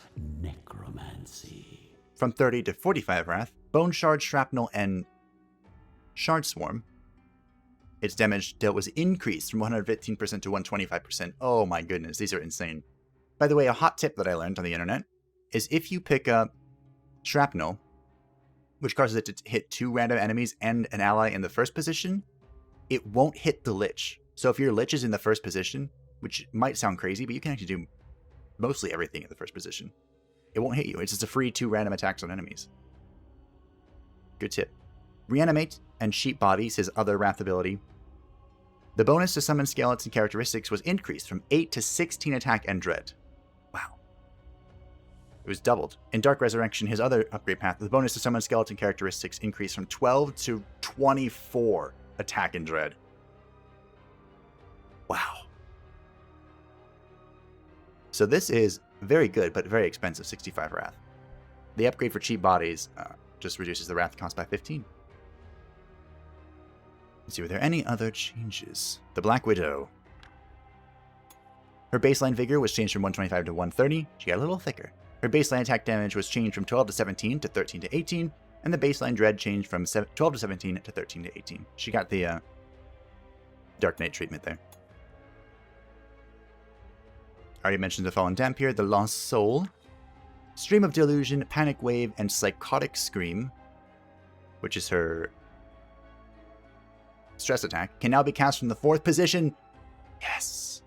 necromancy. From 30 to 45 Wrath, Bone Shard, Shrapnel, and Shard Swarm. Its damage dealt was increased from 115% to 125%. Oh my goodness, these are insane. By the way, a hot tip that I learned on the internet is if you pick up Shrapnel, which causes it to hit 2 random enemies and an ally in the first position, it won't hit the Lich. So if your Lich is in the first position, which might sound crazy, but you can actually do mostly everything in the first position, it won't hit you. It's just a free 2 random attacks on enemies. Good tip. Reanimate and Sheep Bodies, his other Wrath ability. The bonus to summon skeleton characteristics was increased from 8 to 16 attack and dread. Wow. It was doubled. In Dark Resurrection, his other upgrade path, the bonus to summon skeleton characteristics increased from 12 to 24 attack and dread. Wow. So this is very good, but very expensive, 65 Wrath. The upgrade for Cheap Bodies just reduces the Wrath cost by 15. Let's see, were there any other changes? The Black Widow. Her baseline vigor was changed from 125 to 130. She got a little thicker. Her baseline attack damage was changed from 12 to 17 to 13 to 18. And the baseline dread changed from 12 to 17 to 13 to 18. She got the Dark Knight treatment there. Already mentioned the Fallen Dampier, the Lost Soul, Stream of Delusion, Panic Wave, and Psychotic Scream, which is her stress attack, can now be cast from the 4th position. Yes!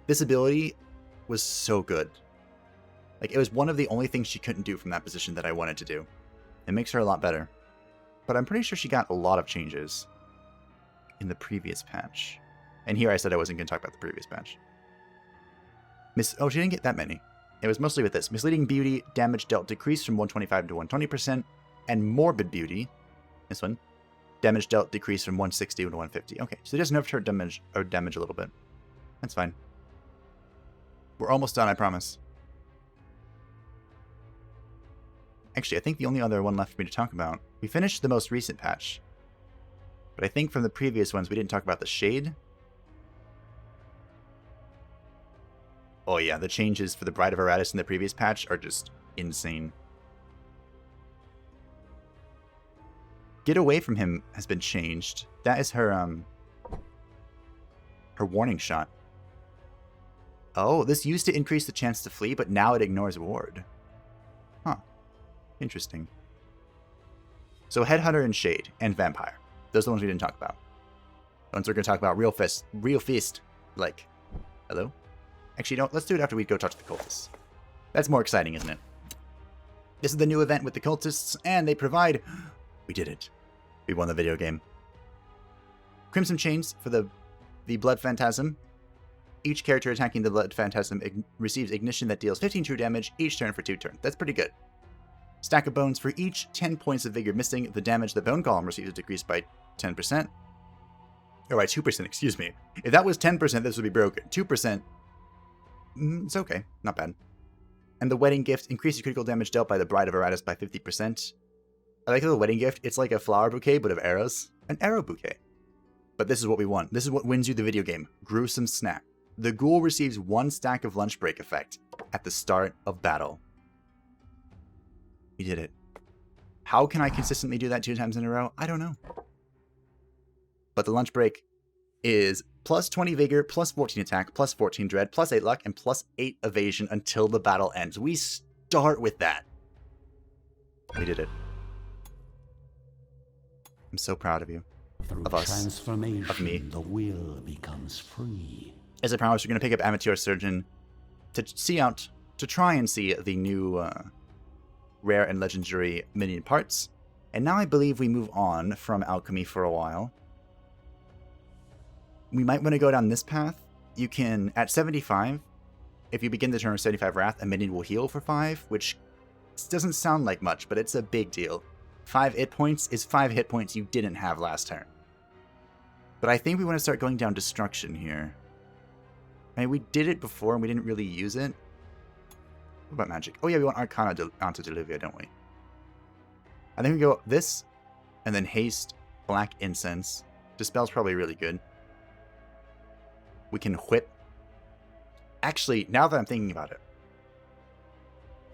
This ability was so good. Like, it was one of the only things she couldn't do from that position that I wanted to do. It makes her a lot better. But I'm pretty sure she got a lot of changes in the previous patch. And here I said I wasn't going to talk about the previous patch. Oh, she didn't get that many. It was mostly with this. Misleading Beauty, damage dealt decreased from 125 to 120%. And Morbid Beauty, this one, damage dealt decreased from 160 to 150. Okay, so it does nerf her damage a little bit. That's fine. We're almost done, I promise. Actually, I think the only other one left for me to talk about, we finished the most recent patch. But I think from the previous ones, we didn't talk about the Shade. Oh yeah, the changes for the Bride of Iratus in the previous patch are just insane. Get Away From Him has been changed. That is her warning shot. Oh, this used to increase the chance to flee, but now it ignores ward. Huh. Interesting. So Headhunter and Shade and Vampire. Those are the ones we didn't talk about. The ones we're going to talk about real fist. Like, hello? Actually, no, let's do it after we go talk to the cultists. That's more exciting, isn't it? This is the new event with the cultists, and they provide... We did it. We won the video game. Crimson Chains for the Blood Phantasm. Each character attacking the Blood Phantasm receives ignition that deals 15 true damage each turn for 2 turns. That's pretty good. Stack of Bones for each 10 points of Vigor missing. The damage the Bone Golem receives is decreased by 10%. Or by 2%, excuse me. If that was 10%, this would be broken. 2%, it's okay. Not bad. And the Wedding Gift increases critical damage dealt by the Bride of Iratus by 50%. I like the Wedding Gift. It's like a flower bouquet, but of arrows. An arrow bouquet. But this is what we want. This is what wins you the video game. Gruesome Snap. The ghoul receives 1 stack of lunch break effect at the start of battle. We did it. How can I consistently do that 2 times in a row? I don't know. But the lunch break is plus 20 vigor, plus 14 attack, plus 14 dread, plus 8 luck, and plus 8 evasion until the battle ends. We start with that. We did it. I'm so proud of you. Through of us. Transformation, of me. The will becomes free. As I promised, we're going to pick up Amateur Surgeon to try and see the new rare and legendary minion parts. And now I believe we move on from Alchemy for a while. We might want to go down this path. You can, at 75, if you begin the turn with 75 Wrath, a minion will heal for 5, which doesn't sound like much, but it's a big deal. 5 hit points is 5 hit points you didn't have last turn. But I think we want to start going down Destruction here. I mean, we did it before and we didn't really use it. What about magic? Oh yeah, we want Arcana onto Deluvia, don't we? I think we go this, and then Haste, Black Incense. Dispel's probably really good. We can Whip. Actually, now that I'm thinking about it,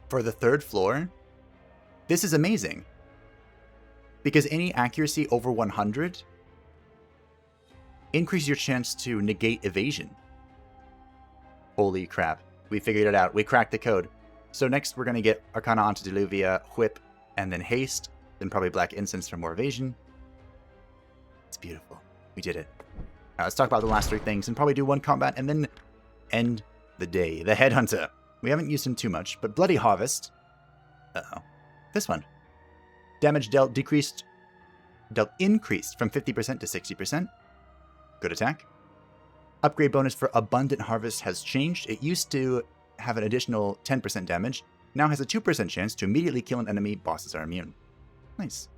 for the 3rd floor, this is amazing. Because any accuracy over 100 increases your chance to negate evasion. Holy crap. We figured it out. We cracked the code. So next we're going to get Arcana onto Deluvia, Whip, and then Haste. Then probably Black Incense for more evasion. It's beautiful. We did it. Now let's talk about the last 3 things and probably do 1 combat and then end the day. The Headhunter. We haven't used him too much, but Bloody Harvest. Uh-oh. This one. Damage dealt increased from 50% to 60%. Good attack. Upgrade bonus for Abundant Harvest has changed. It used to have an additional 10% damage. Now has a 2% chance to immediately kill an enemy. Bosses are immune. Nice.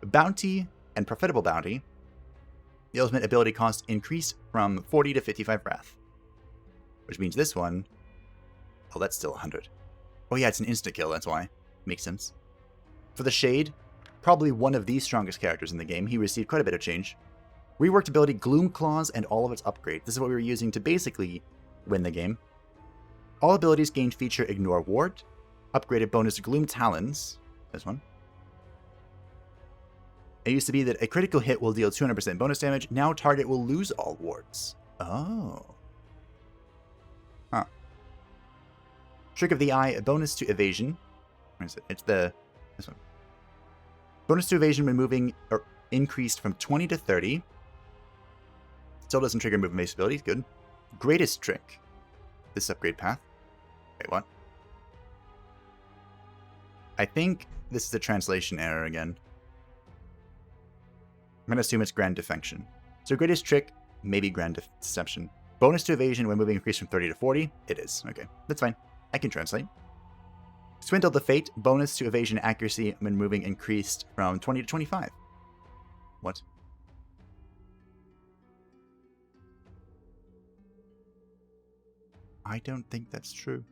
Bounty and Profitable Bounty. The ultimate ability cost increased from 40 to 55 Wrath. Which means this one... Oh, that's still 100. Oh yeah, it's an insta-kill, that's why. Makes sense. For the Shade, probably one of the strongest characters in the game. He received quite a bit of change. Reworked ability Gloom Claws and all of its upgrades. This is what we were using to basically win the game. All abilities gained feature Ignore Ward. Upgraded bonus Gloom Talons. This one. It used to be that a critical hit will deal 200% bonus damage. Now target will lose all wards. Oh. Huh. Trick of the Eye, a bonus to evasion. Where is it? It's this one. Bonus to evasion when moving or increased from 20 to 30. Still doesn't trigger move and base abilities. Good. Greatest trick. This upgrade path. Wait, what? I think this is a translation error again. I'm going to assume it's Grand Defection. So greatest trick, maybe Grand Deception. Bonus to evasion when moving increased from 30 to 40. It is. Okay, that's fine. I can translate. Swindle the Fate. Bonus to evasion accuracy when moving increased from 20 to 25. What? I don't think that's true.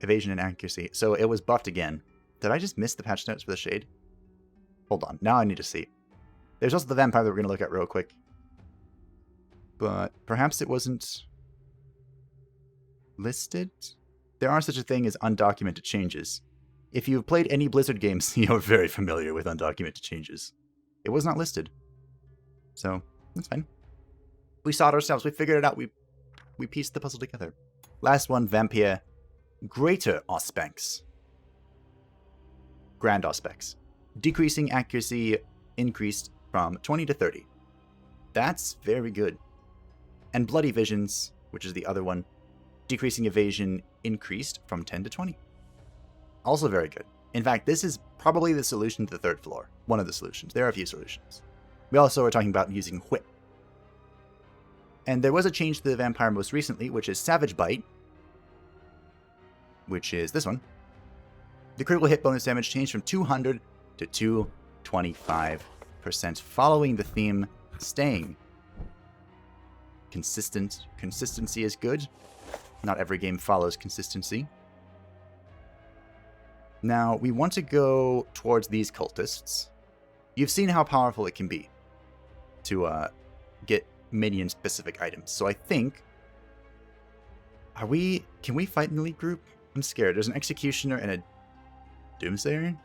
Evasion and accuracy. So it was buffed again. Did I just miss the patch notes for the shade? Hold on. Now I need to see. There's also the vampire that we're going to look at real quick. But perhaps it wasn't listed? There are such a thing as undocumented changes. If you've played any Blizzard games, you're very familiar with undocumented changes. It was not listed. So, that's fine. We saw it ourselves. We figured it out. We pieced the puzzle together. Last one, Vampire. Greater Auspex. Grand Auspex. Decreasing accuracy increased from 20 to 30. That's very good. And Bloody Visions, which is the other one, decreasing evasion increased from 10 to 20. Also very good. In fact, this is probably the solution to the third floor. One of the solutions. There are a few solutions. We also were talking about using Whip. And there was a change to the vampire most recently, which is Savage Bite, which is this one. The critical hit bonus damage changed from 200 to 225%, following the theme staying. Consistency is good. Not every game follows consistency. Now, we want to go towards these cultists. You've seen how powerful it can be to get minion-specific items. So I think... Can we fight in the league group? I'm scared. There's an Executioner and a Doomsayer?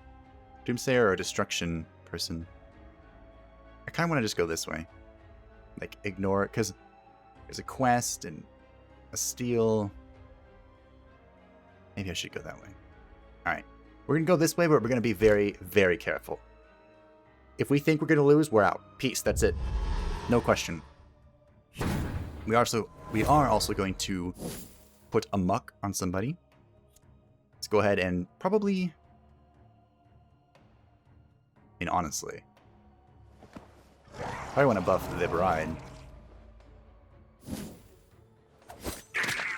Doomsayer or a Destruction person. I kind of want to just go this way. Like, ignore it, because there's a quest and a steal. Maybe I should go that way. Alright. We're going to go this way, but we're going to be very, very careful. If we think we're going to lose, we're out. Peace. That's it. No question. We are also going to put a muck on somebody. Let's go ahead and probably... honestly. Probably want to buff the Bride.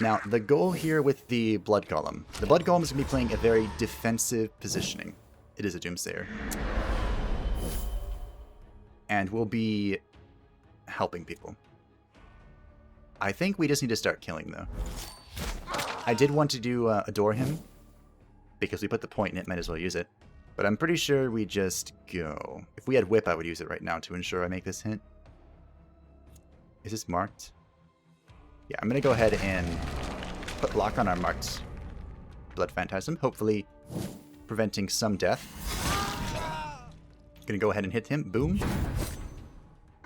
Now, the goal here with the Blood Golem. The Blood Golem is going to be playing a very defensive positioning. It is a Doomsayer. And we'll be helping people. I think we just need to start killing, though. I did want to do Adore Him, because we put the point in it, might as well use it. But I'm pretty sure we just go. If we had Whip, I would use it right now to ensure I make this hit. Is this marked? Yeah, I'm going to go ahead and put block on our marked Blood Phantasm, hopefully preventing some death. Going to go ahead and hit him. Boom.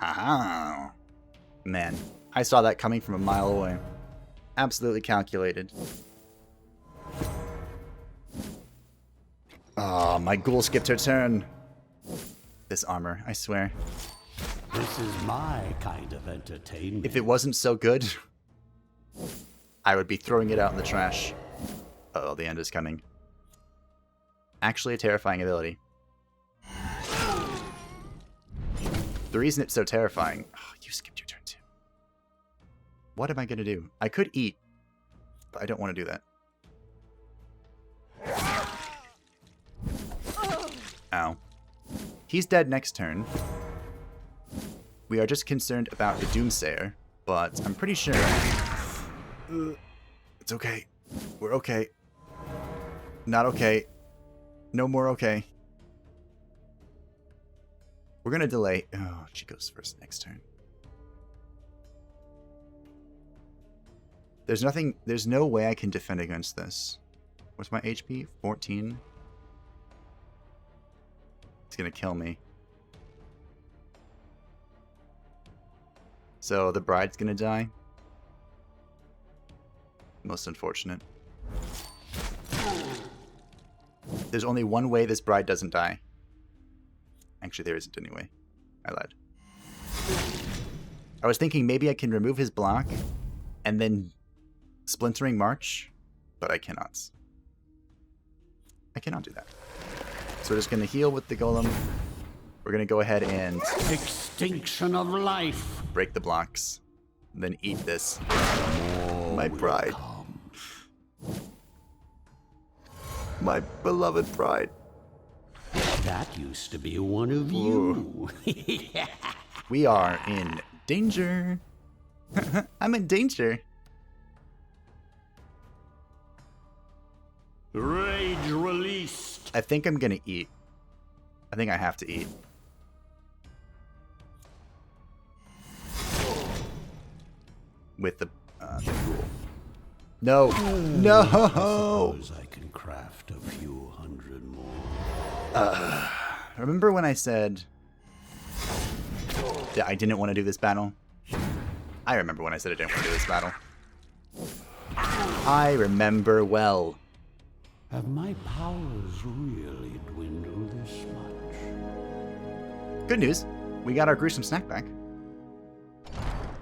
Aha. Man, I saw that coming from a mile away. Absolutely calculated. Oh, my ghoul skipped her turn. This armor, I swear. This is my kind of entertainment. If it wasn't so good, I would be throwing it out in the trash. Uh-oh, the end is coming. Actually a terrifying ability. The reason it's so terrifying... Oh, you skipped your turn too. What am I going to do? I could eat, but I don't want to do that. Ow. He's dead next turn. We are just concerned about the Doomsayer, but I'm pretty sure... It's okay. We're okay. Not okay. No more okay. We're gonna delay... Oh, she goes first next turn. There's nothing... There's no way I can defend against this. What's my HP? 14? It's gonna kill me. So the bride's gonna die. Most unfortunate. There's only one way this bride doesn't die. Actually, there isn't anyway. I lied. I was thinking maybe I can remove his block and then Splintering March, but I cannot. I cannot do that. So we're just going to heal with the golem. We're going to go ahead and Extinction of life. break the blocks, then eat this. My pride. My beloved pride. That used to be one of you. We are in danger. I'm in danger. Rage released. I think I'm gonna eat. I think I have to eat. With the ghoul. No. No! Suppose I can craft a few hundred more. Remember when I said that I didn't want to do this battle? I remember when I said I didn't want to do this battle. I remember well. Have my powers really dwindled this much? Good news. We got our gruesome snack back.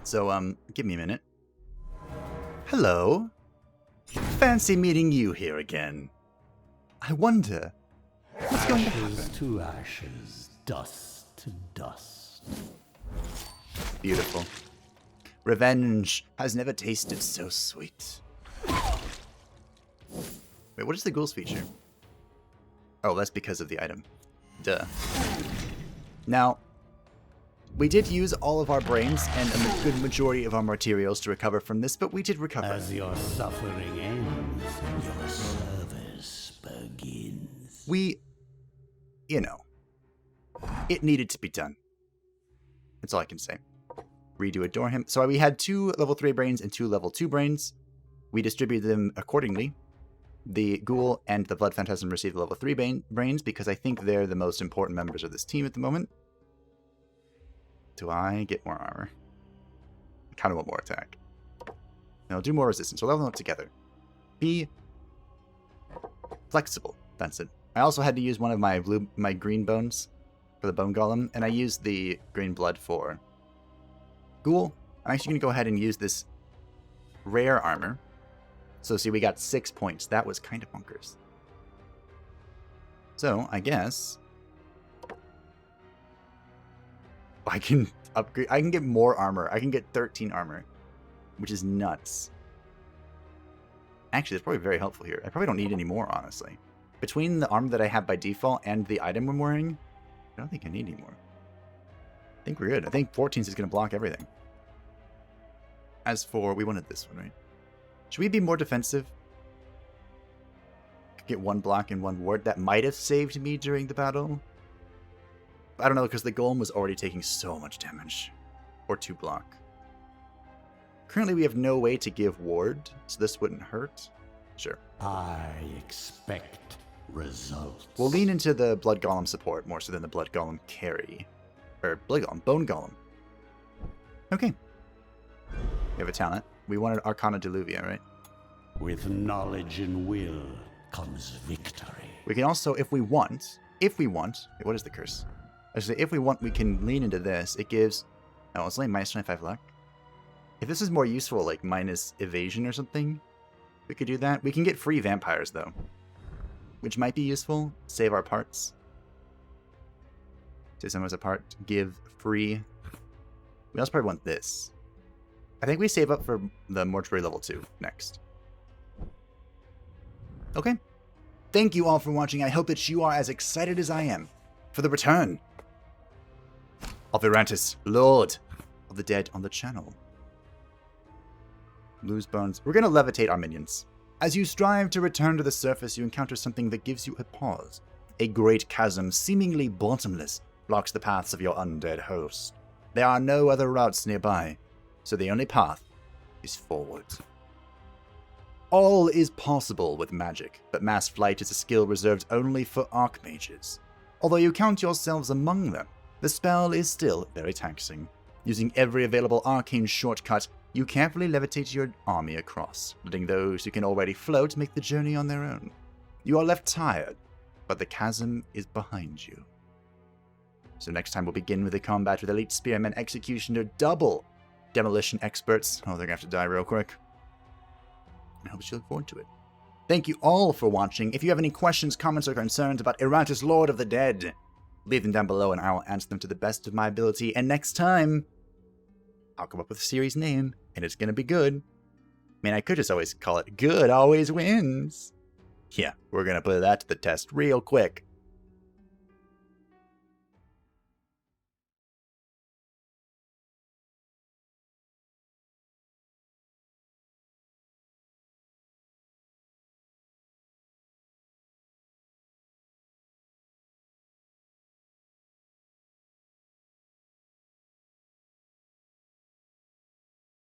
So, give me a minute. Hello. Fancy meeting you here again. I wonder what's going to happen. Ashes to ashes, dust to dust. Beautiful. Revenge has never tasted so sweet. Wait, what is the ghoul's feature? Oh, that's because of the item. Duh. Now, we did use all of our brains and a good majority of our materials to recover from this, but we did recover. As your suffering ends, your service begins. We, you know, it needed to be done. That's all I can say. Redo adore him. So we had 2 level 3 brains and 2 level 2 brains. We distributed them accordingly. The ghoul and the blood phantasm received level 3 brains because I think they're the most important members of this team at the moment. Do I get more armor? I kind of want more attack. No, do more resistance. We'll level them up together. Be flexible. That's it. I also had to use one of my green bones for the bone golem, and I used the green blood for ghoul. I'm actually going to go ahead and use this rare armor. So see, we got 6 points. That was kind of bonkers. So I guess I can upgrade. I can get more armor. I can get 13 armor, which is nuts. Actually, that's probably very helpful here. I probably don't need any more, honestly. Between the armor that I have by default and the item I'm wearing, I don't think I need any more. I think we're good. I think 14 is going to block everything. As for, we wanted this one, right? Should we be more defensive? Get 1 block and 1 ward. That might have saved me during the battle. I don't know, because the golem was already taking so much damage. Or 2 block. Currently, we have no way to give ward, so this wouldn't hurt. Sure. I expect results. We'll lean into the blood golem support more so than the blood golem carry. Or blood golem, bone golem. Okay. We have a talent. We wanted Arcana Diluvia, right? With knowledge and will comes victory. We can also, if we want, wait, what is the curse? Actually, if we want, we can lean into this. It gives, oh, it's only minus 25 luck. If this is more useful, like minus evasion or something, we could do that. We can get free vampires, though, which might be useful. Save our parts. Save some as a part. Give free. We also probably want this. I think we save up for the mortuary level 2 next. Okay. Thank you all for watching. I hope that you are as excited as I am for the return of Iratus, Lord of the Dead on the channel. Lose bones. We're going to levitate our minions. As you strive to return to the surface, you encounter something that gives you a pause. A great chasm, seemingly bottomless, blocks the paths of your undead host. There are no other routes nearby, so the only path is forward. All is possible with magic, but mass flight is a skill reserved only for archmages. Although you count yourselves among them, the spell is still very taxing. Using every available arcane shortcut, you carefully levitate your army across, letting those who can already float make the journey on their own. You are left tired, but the chasm is behind you. So next time we'll begin with a combat with Elite Spearman Executioner double demolition experts. Oh, they're gonna have to die real quick. I hope you look forward to it. Thank you all for watching. If you have any questions, comments, or concerns about Iratus, Lord of the Dead, leave them down below and I will answer them to the best of my ability. And next time, I'll come up with a series name, and it's gonna be good. I mean, I could just always call it gOoD always wins. Yeah, we're gonna put that to the test real quick.